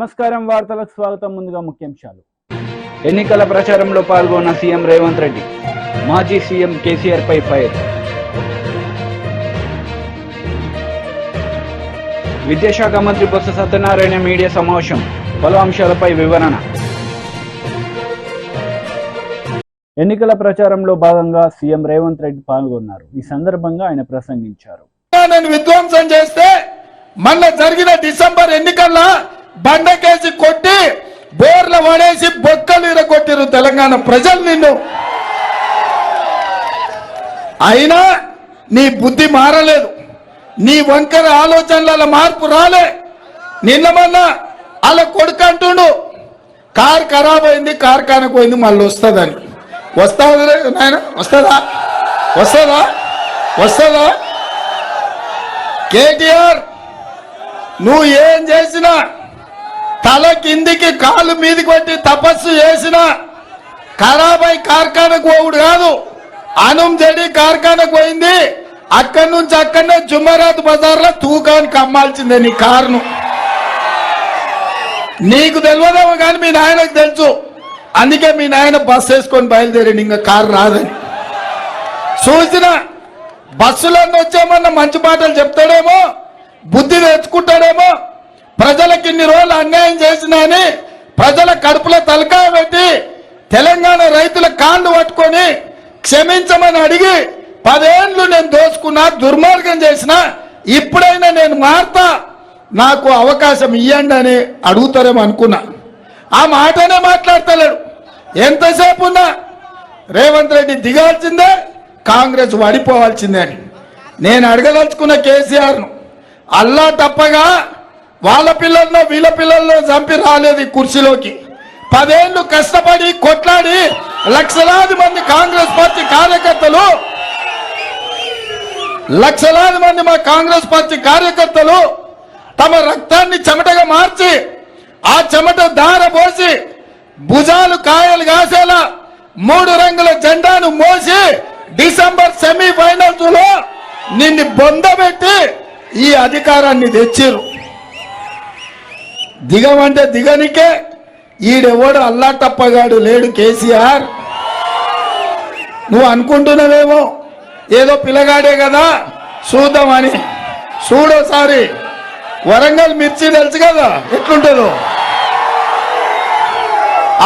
నమస్కారం, వార్తలకు స్వాగతం. ముందుగా ముఖ్యాంశాలు. ఎన్నికల ప్రచారంలో పాల్గొన్న సీఎం రేవంత్ రెడ్డి, మాజీ సీఎం కేసీఆర్ పై ఫైర్. విద్యాశాఖ మంత్రి బొత్స సత్యనారాయణ మీడియా సమావేశం, పలు అంశాలపై వివరణ. ఎన్నికల ప్రచారంలో భాగంగా సీఎం రేవంత్ రెడ్డి పాల్గొన్నారు. ఈ సందర్భంగా ఆయన ప్రసంగించారు. విధ్వంసం చేస్తే మొన్న జరిగిన డిసెంబర్ ఎన్నికల్లో బండకేసి కొట్టి బోర్ల పడేసి బొక్కలు ఇరగొట్టిరు తెలంగాణ ప్రజలు నిన్ను. అయినా నీ బుద్ధి మారలేదు, నీ వంకర ఆలోచనల మార్పు రాలే. నిన్న మొన్న అలా కొడుకు అంటుండు, కారు ఖరాబ్ అయింది, కార్ఖానకు పోయింది, మళ్ళీ వస్తుందని. వస్తుందా నాయన? వస్తుందా? వస్తుందా? వస్తుందా? కేటీఆర్, నువ్వు ఏం చేసినా, తల కిందికి కాలు మీదికి కొట్టి తపస్సు చేసినా ఖరాబై కార్ఖానకు పోవుడు కాదు. అనుం జడి కార్ఖానకు పోయింది, అక్కడి నుంచి అక్కడనే జుమ్మరాత్ బజార్లో తూకానికి అమ్మాల్సిందే నీ కారును. నీకు తెలియదేమో కానీ మీ నాయనకు తెలుసు. అందుకే మీ నాయన బస్సు వేసుకొని బయలుదేరండి, ఇంకా కారు రాదని. చూసిన బస్సులన్నీ వచ్చేమన్నా మంచి మాటలు చెప్తాడేమో, బుద్ధి తెచ్చుకుంటాడేమో. ప్రజలకు ఇన్ని రోజులు అన్యాయం చేసినా అని ప్రజల కడుపులో తలకాయ పెట్టి తెలంగాణ రైతుల కాళ్ళు పట్టుకొని క్షమించమని అడిగి 10 ఏళ్ళు నేను దోచుకున్నా, దుర్మార్గం చేసిన, ఇప్పుడైనా నేను మారుతా, నాకు అవకాశం ఇవ్వండి అని అడుగుతారేమో అనుకున్నా. ఆ మాటనే మాట్లాడతలేడు. ఎంతసేపు ఉన్నా రేవంత్ రెడ్డి దిగాల్సిందే, కాంగ్రెస్ వడిపోవాల్సిందే అని నేను అడగదలుచుకున్న కేసీఆర్ను. అల్లా తప్పగా వాళ్ళ పిల్లల్లో వీళ్ళ పిల్లల్లో చంపి రాలేదు ఈ కుర్చీలోకి. 10 ఏళ్ళు కష్టపడి కొట్లాడి లక్షలాది మంది కాంగ్రెస్ పార్టీ కార్యకర్తలు, లక్షలాది మంది మా కాంగ్రెస్ పార్టీ కార్యకర్తలు తమ రక్తాన్ని చెమటగా మార్చి ఆ చెమట దార పోసి భుజాలు కాయలు కాసేలా 3 రంగుల జెండాను మోసి డిసెంబర్ సెమీఫైనల్స్ లో నిన్ను బొందబెట్టి ఈ అధికారాన్ని తెచ్చిరు. దిగమంటే దిగనికే ఈడెవడు అల్లా తప్పగాడు లేడు. కేసీఆర్, నువ్వు అనుకుంటున్నావేమో ఏదో పిల్లగాడే కదా చూద్దామని. చూడోసారి వరంగల్ మిర్చి తెలుసు కదా ఎట్లుంటుందో,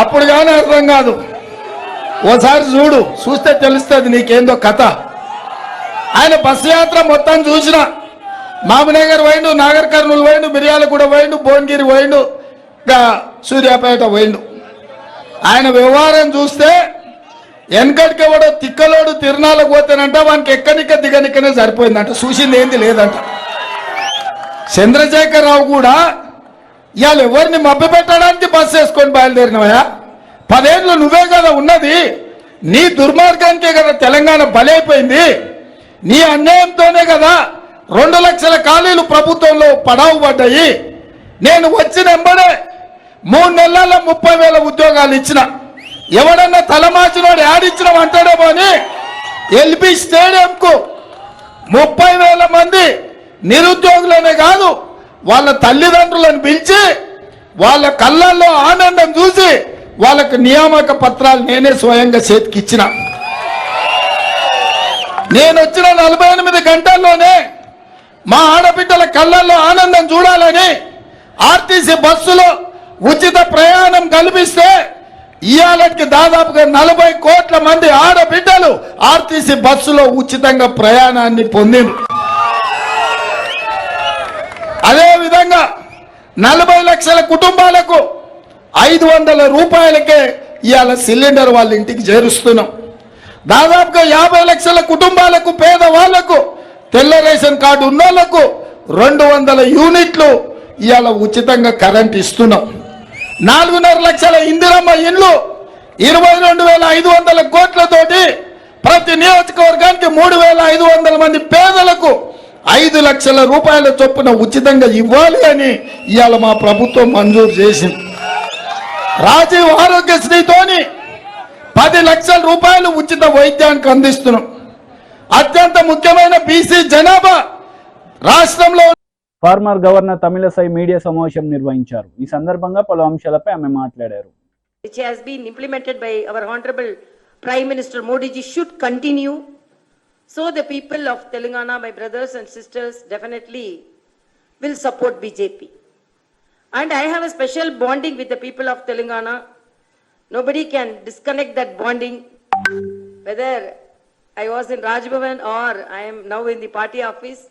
అప్పుడు కానీ అర్థం కాదు. ఓసారి చూడు, చూస్తే తెలుస్తుంది నీకేందో కథ. ఆయన బస్సు యాత్ర మొత్తం చూసిన, మామనగర్ పోయిండు, నాగర్ కర్నూలు పోయిండు, మిర్యాలగూడ పోయిండు, భువనగిరి పోయిండు, ఇంకా సూర్యాపేట పోయిండు. ఆయన వ్యవహారం చూస్తే వెనకటికి ఎవడో తిక్కలోడు తిరునాళ్ళకు పోతేనంట వానికి ఎక్కనిక దిగనికనే సరిపోయిందంట, చూసింది ఏంది లేదంట. చంద్రశేఖరరావు కూడా ఇవాళ ఎవరిని మభ్య పెట్టడానికి బస్సు వేసుకొని బయలుదేరినవయా? 10 ఏళ్ళు నువ్వే కదా ఉన్నది, నీ దుర్మార్గానికే కదా తెలంగాణ బలైపోయింది. నీ అన్యాయంతోనే కదా 2 లక్షల ఖాళీలు ప్రభుత్వంలో పడావు పడ్డాయి. నేను వచ్చిన వెంబడే 3 నెలల్లో 30,000 ఉద్యోగాలు ఇచ్చిన. ఎవడన్నా తలమాచినోడు యాడిచ్చినాం అంటాడేమో అని ఎల్బీ స్టేడియంకు 30,000 మంది నిరుద్యోగులనే కాదు వాళ్ళ తల్లిదండ్రులను పిలిచి వాళ్ళ కళ్ళల్లో ఆనందం చూసి వాళ్ళకు నియామక పత్రాలు నేనే స్వయంగా చేతికిచ్చిన. నేను వచ్చిన 48 గంటల్లోనే మా ఆడబిడ్డల కళ్ళల్లో ఆనందం చూడాలని ఆర్టీసీ బస్సులో ఉచిత ప్రయాణం కల్పిస్తే ఇవాళకి దాదాపుగా 40 కోట్ల మంది ఆడబిడ్డలు ఆర్టీసీ బస్సులో ఉచితంగా ప్రయాణాన్ని పొందింది. అదేవిధంగా 40 లక్షల కుటుంబాలకు 500 రూపాయలకే ఇవాళ సిలిండర్ వాళ్ళ ఇంటికి చేరుస్తున్నాం. దాదాపుగా 50 లక్షల కుటుంబాలకు, పేదవాళ్లకు, తెల్ల రేషన్ కార్డు ఉన్నోళ్లకు 200 యూనిట్లు ఇవాళ ఉచితంగా కరెంట్ ఇస్తున్నాం. 4.5 లక్షల ఇందిరమ్మ ఇండ్లు 22,500 కోట్లతోటి ప్రతి నియోజకవర్గానికి 3,500 మంది పేదలకు 5 లక్షల రూపాయల చొప్పున ఉచితంగా ఇవ్వాలి అని ఇవాళ మా ప్రభుత్వం మంజూరు చేసింది. రాజీవ్ ఆరోగ్యశ్రీతోని 10 లక్షల రూపాయలు ఉచిత వైద్యానికి అందిస్తున్నాం. అత్యంత ముఖ్యమైన బీసీ జనాభా రాష్ట్రంలో ఫార్మర్ గవర్నర్ తమిళసై మీడియా సమావేశం నిర్వహించారు. ఈ సందర్భంగా పలు అంశాలపై ఆమె మాట్లాడారు. Which has been implemented by our Honorable Prime Minister Modi ji should continue. So the people of Telangana, my brothers and sisters, definitely will support BJP. And I have a special bonding with the people of Telangana. Nobody can disconnect that bonding. Whether I was in Raj Bhavan or I am now in the party office,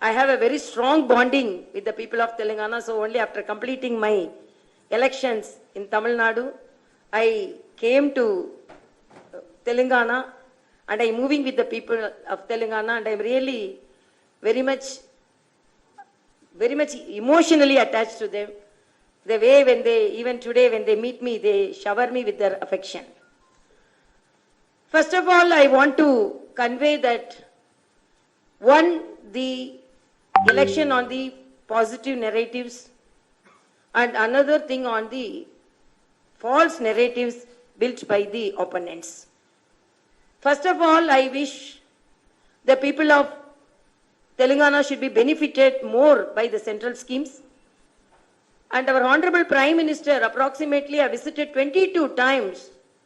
I have a very strong bonding with the people of Telangana. So only after completing my elections in Tamil Nadu, I came to Telangana and I am moving with the people of Telangana, and I am really very much emotionally attached to them. The way when they, even today when they meet me, they shower me with their affection. First of all, I want to convey that one, the election on the positive narratives, and another thing on the false narratives built by the opponents. First of all, I wish the people of Telangana should be benefited more by the central schemes. And our Honorable Prime Minister approximately have visited 22 times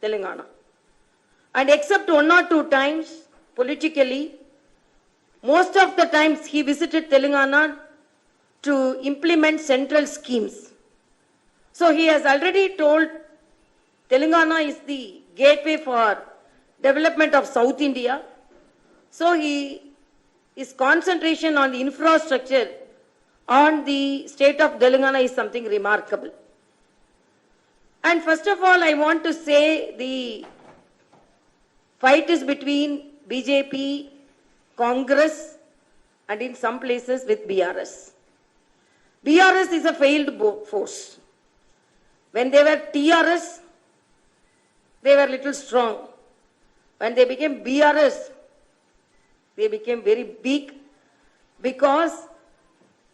Telangana. And except 1 or 2 times politically, most of the times he visited Telangana to implement central schemes. So he has already told Telangana is the gateway for development of South India. So his concentration on the infrastructure on the state of Telangana is something remarkable. And first of all, I want to say the fight is between BJP, Congress, and in some places with BRS. BRS is a failed force. When they were TRS, they were little strong. When they became BRS, they became very big, because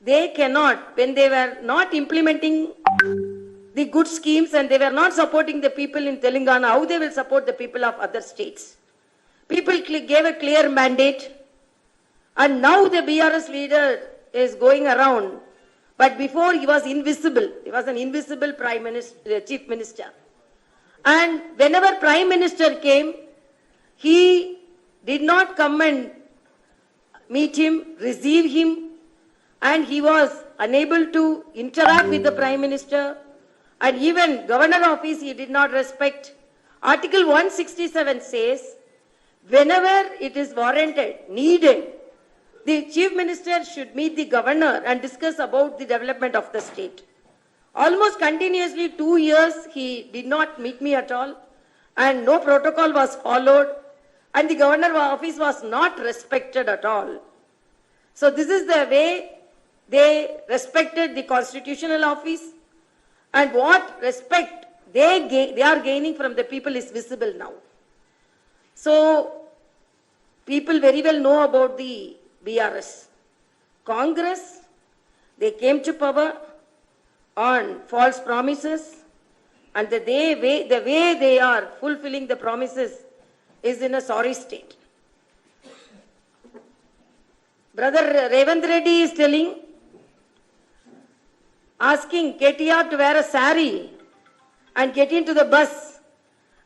they cannot, when they were not implementing the good schemes and they were not supporting the people in Telangana, how they will support the people of other states? People gave a clear mandate, and now the BRS leader is going around, but before he was invisible. He was an invisible Prime Minister, Chief Minister. And whenever Prime Minister came, he did not come and meet him, receive him, and he was unable to interact with the Prime Minister. And even Governor office he did not respect. Article 167 says, whenever it is warranted, needed, the Chief Minister should meet the Governor and discuss about the development of the state. Almost continuously 2 years he did not meet me at all, and no protocol was followed, and the Governor office was not respected at all. So this is the way they respected the constitutional office, and what respect they are gaining from the people is visible now. So people very well know about the BRS. Congress, they came to power on false promises, and the way they are fulfilling the promises is in a sorry state. Brother Revant Reddy is asking KTR to wear a sari and get into the bus,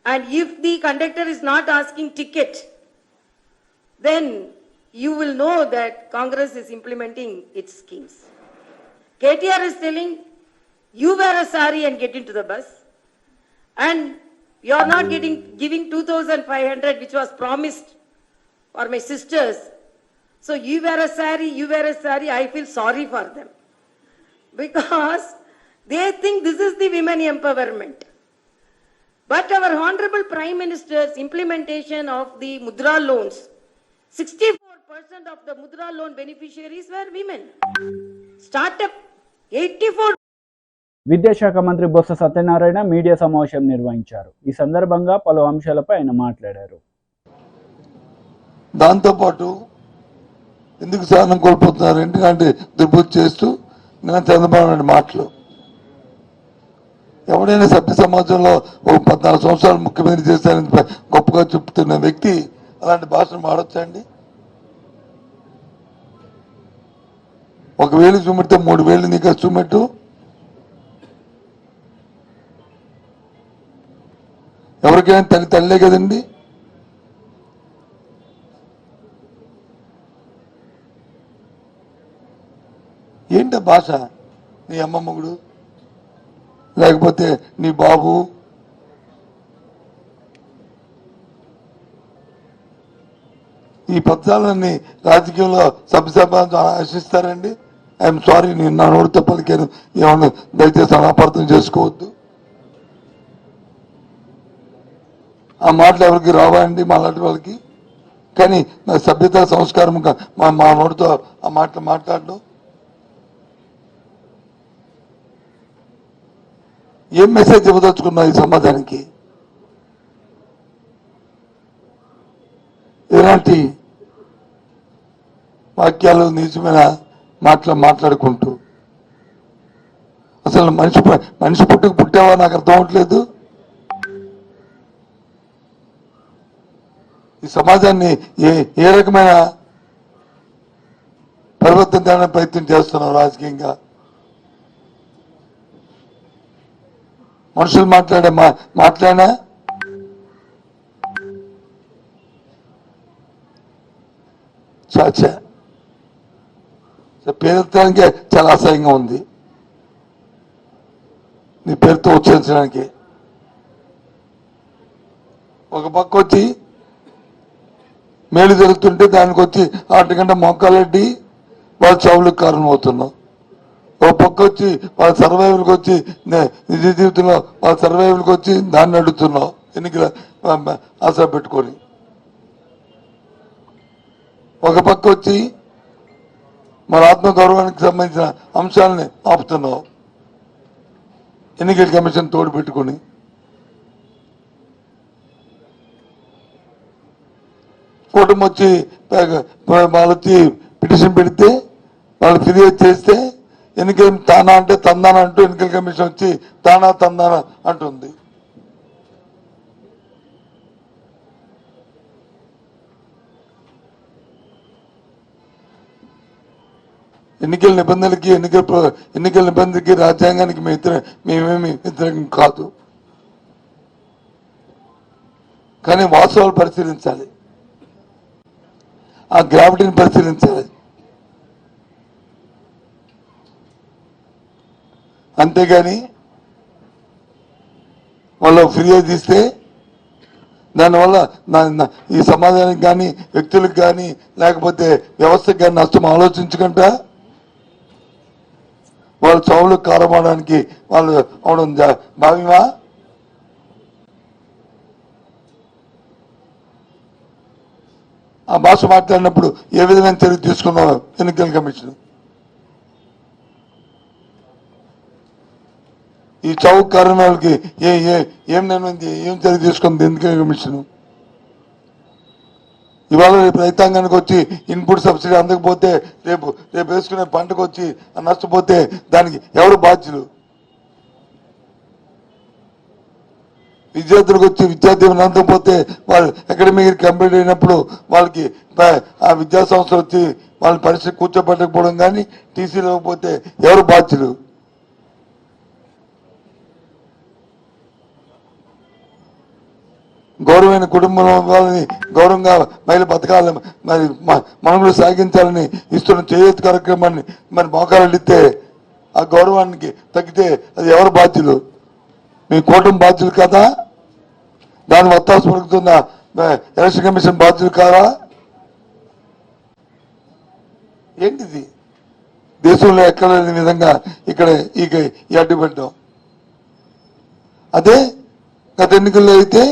and if the conductor is not asking ticket, then you will know that Congress is implementing its schemes. KTR is telling, you wear a sari and get into the bus, and you are not giving 2,500 which was promised for my sisters. So you wear a sari, I feel sorry for them, because they think this is the women empowerment. But our Honorable Prime Minister's implementation of the Mudra loans, 64% of the Mudra loan beneficiaries were women. Startup, 84%. విద్యాశాఖ మంత్రి Botsa Satyanarayana media సమావేశం నిర్వహించారు. ఈ సందర్భంగా పలు అంశాలపై ఆయన మాట్లాడారు. దాంతోపాటు ఎందుకు సహనం కోల్పోతున్నారు ఎందుకంటే దుర్బుద్ధి చేస్తూ నేను చంద్రబాబు నాయుడు మాటలు ఎవడైనా సభ్య సమాజంలో ఒక 14 సంవత్సరాలు ముఖ్యమంత్రి చేశారని గొప్పగా చెప్తున్న వ్యక్తి అలాంటి భాషను వాడొచ్చండి? 1,000 చూపెడితే 3,000 నీకు చూపెట్టు. ఎవరికైనా తల్లే కదండి. ఏంట భాష? నీ అమ్మ మొగుడు లేకపోతే నీ బాబు, ఈ పదాలన్నీ రాజకీయంలో సభ్యసభ ఆశిస్తారండి. ఐఎమ్ సారీ, నేను నా నోటితో పలికాను, ఏమన్నా దయచేసి అనాపార్థం చేసుకోవద్దు. ఆ మాటలు ఎవరికి రావా అండి మాలాంటి వాళ్ళకి? కానీ నా సభ్యత సంస్కారంగా మా నోటితో ఆ మాటలు మాట్లాడడం ఏం మెసేజ్ ఇవ్వదలుచుకున్నా ఈ సమాజానికి? ఎలాంటి వాక్యాలు నిజమైన మాట్లాడుకుంటూ అసలు మనిషి పుట్టావా నాకు అర్థం అవట్లేదు. ఈ సమాజాన్ని ఏ రకమైన పరివర్తన చేయడానికి ప్రయత్నం చేస్తున్నాం రాజకీయంగా? మనుషులు మాట్లాడినా చాచా పేరెత్తడానికే చాలా అసహ్యంగా ఉంది. నీ పేరుతో ఉచ్చరించడానికి ఒక పక్క వచ్చి మేలు జరుగుతుంటే దానికి వచ్చి 6 గంట మొక్కలెడ్డి వాళ్ళ చావులకు కారణం అవుతున్నావు. ఒక పక్క వచ్చి వాళ్ళ సర్వైవల్కి వచ్చి నిజ జీవితంలో వాళ్ళ సర్వైవల్కి వచ్చి దాన్ని అడుగుతున్నావు ఎన్నికల ఆశ పెట్టుకొని. ఒక పక్క వచ్చి మన ఆత్మగౌరవానికి సంబంధించిన అంశాలని ఆపుతున్నావు ఎన్నికల కమిషన్ తోడు పెట్టుకుని. కూటమి వచ్చి వాళ్ళు వచ్చి పిటిషన్ పెడితే వాళ్ళు ఫిర్యాదు చేస్తే ఎన్నికల తానా అంటే తందానా అంటూ ఎన్నికల కమిషన్ వచ్చి తానా తందానా అంటుంది. ఎన్నికల నిబంధనలకి రాజ్యాంగానికి మేమేమి వ్యతిరేకం కాదు. కానీ వాస్తవాలు పరిశీలించాలి, ఆ గ్రావిటీని పరిశీలించాలి. అంతేగాని వాళ్ళు ఫిర్యాదు ఇస్తే దానివల్ల ఈ సమాజానికి కానీ వ్యక్తులకు కానీ లేకపోతే వ్యవస్థకు కానీ నష్టం ఆలోచించకుండా వాళ్ళు చావులకు కారమవడానికి వాళ్ళు అవడం భావ్యమా? ఆ భాష మాట్లాడినప్పుడు ఏ విధమైన చర్య తీసుకున్నావు ఎన్నికల కమిషన్? ఈ చావుకు కారణాలకి ఏం చర్య తీసుకుంది ఎన్నికల కమిషన్? ఇవాళ రేపు రైతాంగానికి వచ్చి ఇన్పుట్ సబ్సిడీ అందకపోతే రేపు వేసుకునే పంటకు వచ్చి నష్టపోతే దానికి ఎవరు బాధ్యులు? విద్యార్థులకు వచ్చి విద్యార్థులు అందకపోతే వాళ్ళు అకాడమిక్ కంప్లీట్ అయినప్పుడు వాళ్ళకి ఆ విద్యా సంస్థ వచ్చి వాళ్ళ పరిస్థితి కూర్చోబెట్టకపోవడం కానీ టీసీలు ఇవ్వకపోతే ఎవరు బాధ్యులు? గౌరవమైన కుటుంబంలో వాళ్ళని గౌరవంగా మహిళ బతకాలని మరి మనుగడ సాగించాలని ఇస్తున్న చేయూత కార్యక్రమాన్ని మరి మోకాలు ఇస్తే ఆ గౌరవానికి తగ్గితే అది ఎవరు బాధ్యులు? మీ కూటమి బాధ్యులు కదా? దాని వత్తాసు పలుకుతున్న ఎలక్షన్ కమిషన్ బాధ్యులు కాదా? ఏంటిది? దేశంలో ఎక్కడ లేని విధంగా ఇక్కడ ఈ అడ్డుపెట్టాం. అదే గత ఎన్నికల్లో అయితే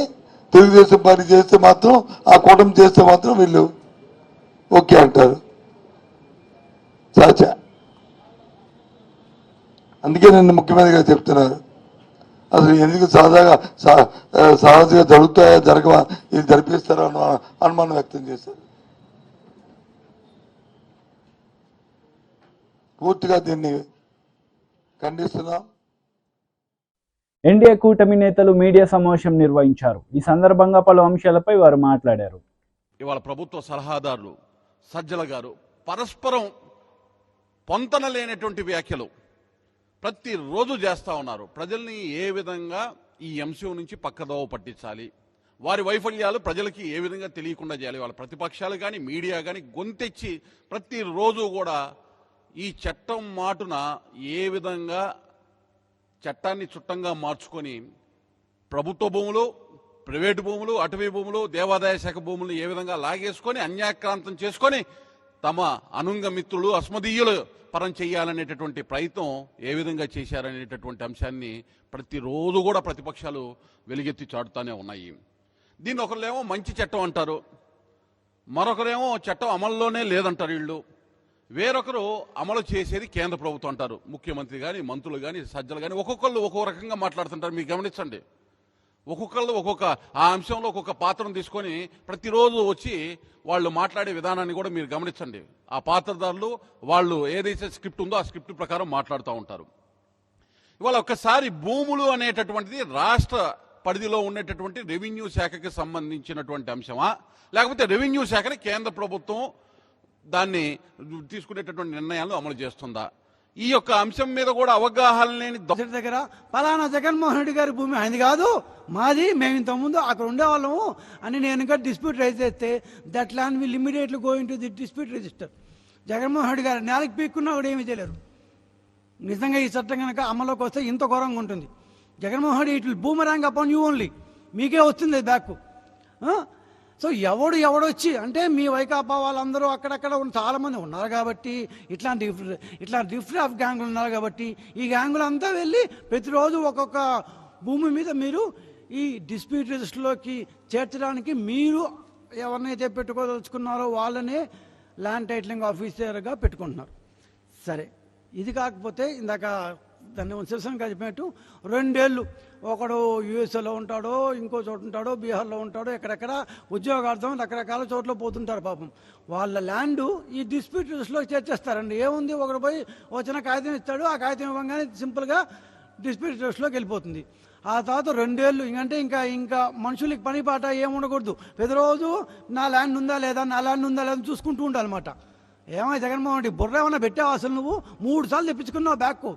తెలుగుదేశం పార్టీ చేస్తే మాత్రం, ఆ కూటమి చేస్తే మాత్రం వీళ్ళు ఓకే అంటారు. చాచా అందుకే నన్ను ముఖ్యమంత్రిగా చెప్తున్నారు. అసలు ఎందుకు సహజంగా జరుగుతాయా జరగవా ఇది జరిపిస్తారా అన్న అనుమానం వ్యక్తం చేశారు. పూర్తిగా దీన్ని ఖండిస్తున్నాం. ఎన్డీఏ కూటమి నేతలు మీడియా సమావేశం నిర్వహించారు. ఈ సందర్భంగా పలు అంశాలపై వారు మాట్లాడారు. ఇవాళ ప్రభుత్వ సలహాదారులు సజ్జల గారు పరస్పరం పొంతన లేనటువంటి వ్యాఖ్యలు ప్రతిరోజు చేస్తూ ఉన్నారు. ప్రజల్ని ఏ విధంగా ఈ అంశం నుంచి పక్కదోవ పట్టించాలి, వారి వైఫల్యాలు ప్రజలకి ఏ విధంగా తెలియకుండా చేయాలి, వాళ్ళ ప్రతిపక్షాలు కానీ మీడియా కానీ గొంతెచ్చి ప్రతిరోజు కూడా ఈ చట్టం మాటున ఏ విధంగా చట్టాన్ని చుట్టంగా మార్చుకొని ప్రభుత్వ భూములు, ప్రైవేటు భూములు, అటవీ భూములు, దేవాదాయ శాఖ భూములు ఏ విధంగా లాగేసుకొని అన్యాక్రాంతం చేసుకొని తమ అనుంగ మిత్రులు అస్మదీయులు పరం చేయాలనేటటువంటి ప్రయత్నం ఏ విధంగా చేశారనేటటువంటి అంశాన్ని ప్రతిరోజు కూడా ప్రతిపక్షాలు వెలుగెత్తి చాటుతూనే ఉన్నాయి. దీన్ని ఒకరేమో మంచి చట్టం అంటారు, మరొకరేమో చట్టం అమల్లోనే లేదంటారు వీళ్ళు, వేరొకరు అమలు చేసేది కేంద్ర ప్రభుత్వం అంటారు. ముఖ్యమంత్రి కానీ, మంత్రులు కానీ, సజ్జలు కానీ ఒక్కొక్కళ్ళు ఒక్కొక్క రకంగా మాట్లాడుతుంటారు. మీరు గమనించండి, ఒక్కొక్కళ్ళు ఒక్కొక్క ఆ అంశంలో ఒక్కొక్క పాత్రను తీసుకొని ప్రతిరోజు వచ్చి వాళ్ళు మాట్లాడే విధానాన్ని కూడా మీరు గమనించండి. ఆ పాత్రదారులు వాళ్ళు ఏదైతే స్క్రిప్ట్ ఉందో ఆ స్క్రిప్ట్ ప్రకారం మాట్లాడుతూ ఉంటారు. ఇవాళ ఒక్కసారి భూములు అనేటటువంటిది రాష్ట్ర పరిధిలో ఉండేటటువంటి రెవెన్యూ శాఖకి సంబంధించినటువంటి అంశమా, లేకపోతే రెవెన్యూ శాఖని కేంద్ర ప్రభుత్వం దాన్ని తీసుకునేటటువంటి నిర్ణయాలు అమలు చేస్తుందా? ఈ యొక్క అంశం మీద కూడా అవగాహన లేని దగ్గర పలానా జగన్మోహన్ రెడ్డి గారి భూమి ఆయనది కాదు, మాది, మేము ఇంతకుముందు అక్కడ ఉండేవాళ్ళము అని నేను ఇంకా డిస్ప్యూట్ రైజ్ చేస్తే that land will immediately go in to the dispute register. Jaganmohan Reddy గారు నేలకు పీక్కున్నా కూడా ఏమీ చేయలేరు. నిజంగా ఈ చట్టం కనుక అమల్లోకి వస్తే ఇంత ఘోరంగా ఉంటుంది. Jaganmohan Reddy it will boomerang upon you only, మీకే వస్తుంది బ్యాక్. సో ఎవడొచ్చి అంటే మీ వైకాపా వాళ్ళందరూ అక్కడక్కడ చాలామంది ఉన్నారు కాబట్టి, ఇట్లాంటి డిఫరెంట్ ఆఫ్ గ్యాంగులు ఉన్నారు కాబట్టి ఈ గ్యాంగులు అంతా వెళ్ళి ప్రతిరోజు ఒక్కొక్క భూమి మీద మీరు ఈ డిస్ప్యూట్ రిజిస్టర్లోకి చేర్చడానికి మీరు ఎవరినైతే పెట్టుకోదలుచుకున్నారో వాళ్ళనే ల్యాండ్ టైటిలింగ్ ఆఫీసర్గా పెట్టుకుంటున్నారు. సరే, ఇది కాకపోతే ఇందాక దాన్ని శివసేన చెప్పినట్టు 2 ఏళ్ళు ఒకడు యూఎస్ఏలో ఉంటాడో, ఇంకో చోటు ఉంటాడో, బీహార్లో ఉంటాడో, ఎక్కడెక్కడ ఉద్యోగార్థం రకరకాల చోట్ల పోతుంటారు. పాపం వాళ్ళ ల్యాండ్ ఈ డిస్ప్యూట్ లిస్ట్లో చేర్చేస్తారండి. ఏముంది, ఒకడు పోయి వచ్చిన కాగితం ఇస్తాడు, ఆ కాగితం ఇవ్వగానే సింపుల్గా డిస్ప్యూట్ లిస్ట్లోకి వెళ్ళిపోతుంది. ఆ తర్వాత 2 ఏళ్ళు ఇంకా మనుషులకి పని పాట ఏముండకూడదు. ప్రతిరోజు నా ల్యాండ్ ఉందా లేదా చూసుకుంటూ ఉండాలన్నమాట. ఏమో జగన్మోహన్ రెడ్డి బుర్ర ఏమన్నా పెట్టావు అసలు? నువ్వు 3 సార్లు తెప్పించుకున్నావు బ్యాక్.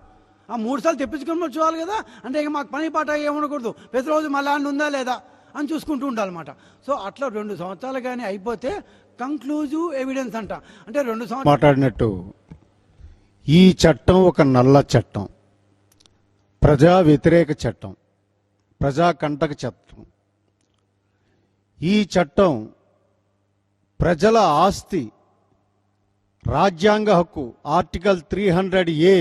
ఆ 3 సార్లు తెప్పించుకుని చూడాలి కదా. అంటే ఇక మాకు పని పాట ఏముండకూడదు, ప్రతిరోజు మా ల్యాండ్ ఉందా లేదా అని చూసుకుంటూ ఉండాలన్నమాట. సో అట్లా 2 సంవత్సరాలు కానీ అయిపోతే కంక్లూజివ్ ఎవిడెన్స్ అంట. అంటే 2 సంవత్సరాలు మాట్లాడినట్టు ఈ చట్టం ఒక నల్ల చట్టం, ప్రజా వ్యతిరేక చట్టం, ప్రజాకంటక చట్టం. ఈ చట్టం ప్రజల ఆస్తి, రాజ్యాంగ హక్కు ఆర్టికల్ 300A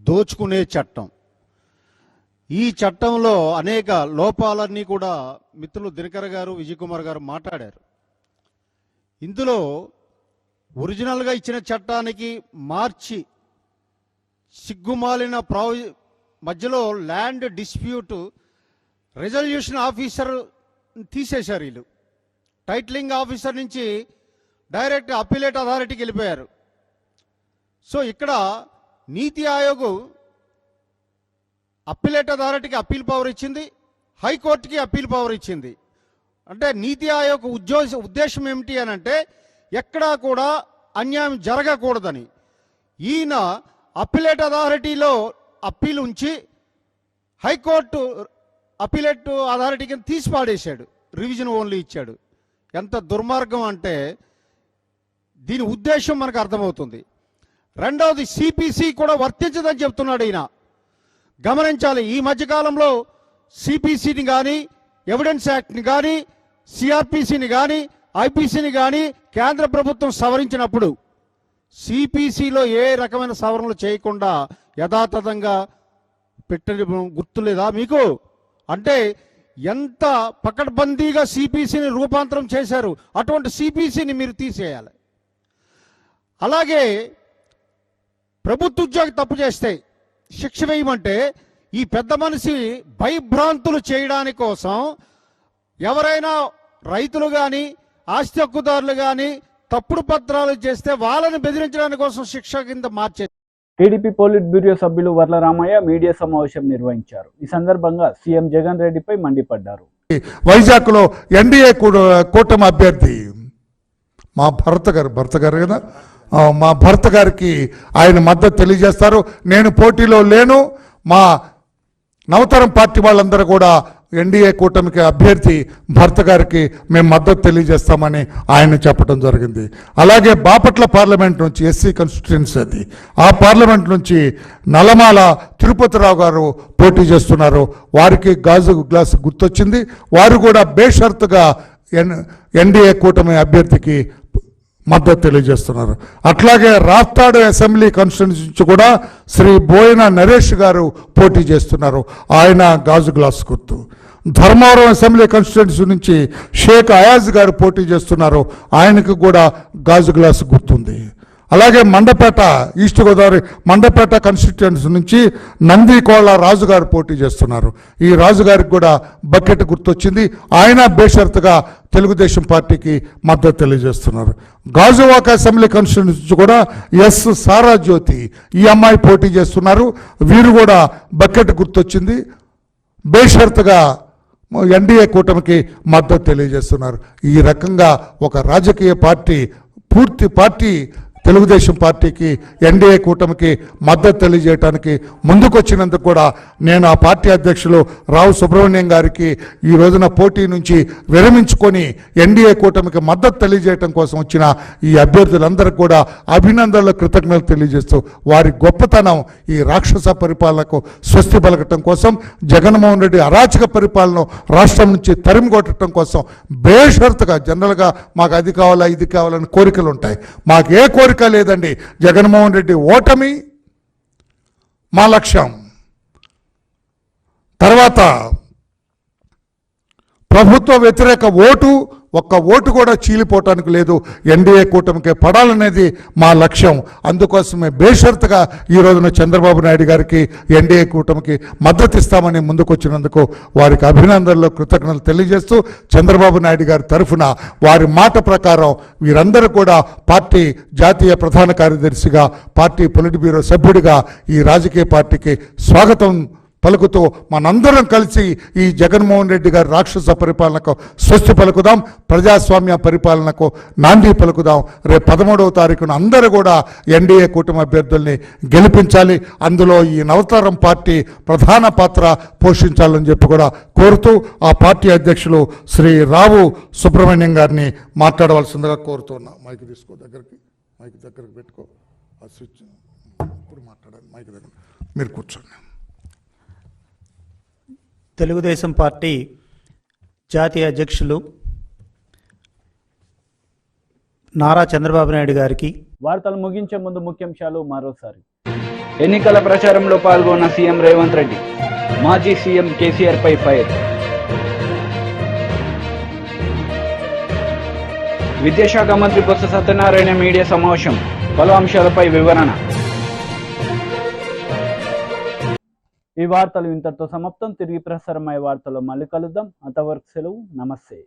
దోచుకునే చట్టం. ఈ చట్టంలో అనేక లోపాలన్నీ కూడా మిత్రులు దినకర్ గారు, విజయ్ కుమార్ గారు మాట్లాడారు. ఇందులో ఒరిజినల్గా ఇచ్చిన చట్టానికి మార్చి సిగ్గుమాలిన మధ్యలో ల్యాండ్ డిస్ప్యూట్ రెజల్యూషన్ ఆఫీసర్ తీసేశారు. వీళ్ళు టైటిలింగ్ ఆఫీసర్ నుంచి డైరెక్ట్ అప్పీలేట్ అథారిటీకి వెళ్ళిపోయారు. సో ఇక్కడ నీతి ఆయోగ్ అప్పీలేట్ అథారిటీకి అప్పీల్ పవర్ ఇచ్చింది, హైకోర్టుకి అప్పీల్ పవర్ ఇచ్చింది. అంటే నీతి ఆయోగ్ ఉద్దేశం ఏమిటి అని అంటే ఎక్కడా కూడా అన్యాయం జరగకూడదని. ఈయన అప్పీలేట్ అథారిటీలో అప్పీల్ ఉంచి హైకోర్టు అప్పీలేట్ అథారిటీకి తీసి పాడేశాడు, రివిజన్ ఓన్లీ ఇచ్చాడు. ఎంత దుర్మార్గం అంటే దీని ఉద్దేశం మనకు అర్థమవుతుంది. రెండవది, సిపిసి కూడా వర్తించదని చెప్తున్నాడు ఈయన. గమనించాలి, ఈ మధ్యకాలంలో సిపిసిని కానీ, ఎవిడెన్స్ యాక్ట్ని కానీ, సిఆర్పిసిని కానీ, ఐపీసీని కానీ కేంద్ర ప్రభుత్వం సవరించినప్పుడు సిపిసిలో ఏ రకమైన సవరణలు చేయకుండా యథాతథంగా పెట్టని గుర్తులేదా మీకు? అంటే ఎంత పకడ్బందీగా సిపిసిని రూపాంతరం చేశారు. అటువంటి సిపిసిని మీరు తీసేయాలి. అలాగే ప్రభుత్వ ఉద్యోగి తప్పు చేస్తే శిక్ష వేయమంటే ఈ పెద్ద మనిషి భయభ్రాంతులు చేయడానికి కోసం ఎవరైనా రైతులు కానీ, ఆస్తి హక్కుదారులు కానీ తప్పుడు పత్రాలు చేస్తే వాళ్ళని బెదిరించడానికి కోసం శిక్ష కింద మార్చేది. టీడీపీ పోలిట్ బ్యూరో సభ్యులు వర్ల రామయ్య మీడియా సమావేశం నిర్వహించారు. ఈ సందర్భంగా సీఎం జగన్ రెడ్డిపై మండిపడ్డారు. వైజాగ్ లో ఎన్డీఏ కూటమి అభ్యర్థి మా భర్త గారు కదా, మా భర్త గారికి ఆయన మద్దతు తెలియజేస్తారు. నేను పోటీలో లేను. మా నవతరం పార్టీ వాళ్ళందరూ కూడా ఎన్డీఏ కూటమికి అభ్యర్థి భర్త గారికి మేము మద్దతు తెలియజేస్తామని ఆయన చెప్పడం జరిగింది. అలాగే బాపట్ల పార్లమెంట్ నుంచి ఎస్సీ కాన్స్టిట్యుయెన్సీ అది, ఆ పార్లమెంట్ నుంచి నల్లమాల తిరుపతిరావు గారు పోటీ చేస్తున్నారు. వారికి గాజు గ్లాస్ గుర్తొచ్చింది. వారు కూడా బేషరతుగా ఎన్డీఏ కూటమి అభ్యర్థికి మద్దతు తెలియజేస్తున్నారు. అట్లాగే రాప్తాడు అసెంబ్లీ కాన్స్టిట్యుయెన్సీ నుంచి కూడా శ్రీ బోయిన నరేష్ గారు పోటీ చేస్తున్నారు. ఆయన గాజు గ్లాస్ గుర్తు. ధర్మవరం అసెంబ్లీ కాన్స్టిట్యుయెన్సీ నుంచి షేక్ అయాజ్ గారు పోటీ చేస్తున్నారు. ఆయనకు కూడా గాజు గ్లాస్ గుర్తుంది. అలాగే మండపేట, ఈస్ట్ గోదావరి మండపేట కాన్స్టిట్యుయెన్సీ నుంచి నందికోళ్ళ రాజు గారు పోటీ చేస్తున్నారు. ఈ రాజు గారికి కూడా బకెట్ గుర్తొచ్చింది. ఆయన బేషరతుగా తెలుగుదేశం పార్టీకి మద్దతు తెలియజేస్తున్నారు. గాజువాక అసెంబ్లీ కాన్స్టిట్యుయెన్సీ నుంచి కూడా ఎస్ సారా జ్యోతి, ఈ అమ్మాయి పోటీ చేస్తున్నారు. వీరు కూడా బకెట్ గుర్తొచ్చింది. బేషరతుగా ఎన్డీఏ కూటమికి మద్దతు తెలియజేస్తున్నారు. ఈ రకంగా ఒక రాజకీయ పార్టీ, పూర్తి పార్టీ తెలుగుదేశం పార్టీకి ఎన్డీఏ కూటమికి మద్దతు తెలియజేయడానికి ముందుకొచ్చినందుకు కూడా నేను ఆ పార్టీ అధ్యక్షులు రావు సుబ్రహ్మణ్యం గారికి ఈ రోజున పోటీ నుంచి విరమించుకొని ఎన్డీఏ కూటమికి మద్దతు తెలియజేయడం కోసం వచ్చిన ఈ అభ్యర్థులందరికీ కూడా అభినందనలు, కృతజ్ఞతలు తెలియజేస్తూ వారి గొప్పతనం ఈ రాక్షస పరిపాలనకు స్వస్తి పలకటం కోసం, జగన్మోహన్ రెడ్డి అరాచక పరిపాలన రాష్ట్రం నుంచి తరిమి కొట్టడం కోసం బేషరతుగా, జనరల్గా మాకు అది కావాలా ఇది కావాలని కోరికలు ఉంటాయి. మాకు ఏ కోరిక లేదండి. జగన్మోహన్ రెడ్డి ఓటమి మా లక్ష్యం. తర్వాత ప్రభుత్వ వ్యతిరేక ఓటు, ఒక్క ఓటు కూడా చీలిపోవటానికి లేదు. ఎన్డీఏ కూటమికి పడాలనేది మా లక్ష్యం. అందుకోసమే బేషరతుగా ఈ రోజున చంద్రబాబు నాయుడు గారికి ఎన్డీఏ కూటమికి మద్దతు ఇస్తామని ముందుకొచ్చినందుకు వారికి అభినందనలు, కృతజ్ఞతలు తెలియజేస్తూ చంద్రబాబు నాయుడు గారి తరఫున వారి మాట ప్రకారం వీరందరూ కూడా పార్టీ జాతీయ ప్రధాన కార్యదర్శిగా, పార్టీ పొలిట్ బ్యూరో సభ్యుడిగా ఈ రాజకీయ పార్టీకి స్వాగతం పలుకుతూ మనందరం కలిసి ఈ జగన్మోహన్ రెడ్డి గారి రాక్షస పరిపాలనకు స్వస్తి పలుకుదాం, ప్రజాస్వామ్య పరిపాలనకు నాంది పలుకుదాం. రేపు 13వ తారీఖున అందరూ కూడా ఎన్డీఏ కూటమి అభ్యర్థుల్ని గెలిపించాలి. అందులో ఈ నవతరం పార్టీ ప్రధాన పాత్ర పోషించాలని చెప్పి కూడా కోరుతూ ఆ పార్టీ అధ్యక్షులు శ్రీ రావు సుబ్రహ్మణ్యం గారిని మాట్లాడవలసిందిగా కోరుతున్నా. మైక్ తీసుకో, మైక్ దగ్గరకు పెట్టుకో. ఆ స్విచ్ ఇప్పుడు మాట్లాడాలి. మైక్ దగ్గర మీరు కూర్చోండి. తెలుగుదేశం పార్టీ జాతీయ అధ్యక్షులు నారా చంద్రబాబు నాయుడు గారికి వార్తలు ముగించే ముందు ముఖ్యాంశాలు మరోసారి. ఎన్నికల ప్రచారంలో పాల్గొన్న సీఎం రేవంత్ రెడ్డి, మాజీ సీఎం కేసీఆర్ పై ఫైర్. విద్యాశాఖ మంత్రి బొత్స సత్యనారాయణ మీడియా సమావేశం, పలు అంశాలపై వివరణ. ఈ వార్తలు ఇంతటితో సమాప్తం. తిరిగి ప్రసారమయ్యే వార్తల్లో మళ్ళీ కలుద్దాం. అంతవరకు సెలవు. నమస్తే.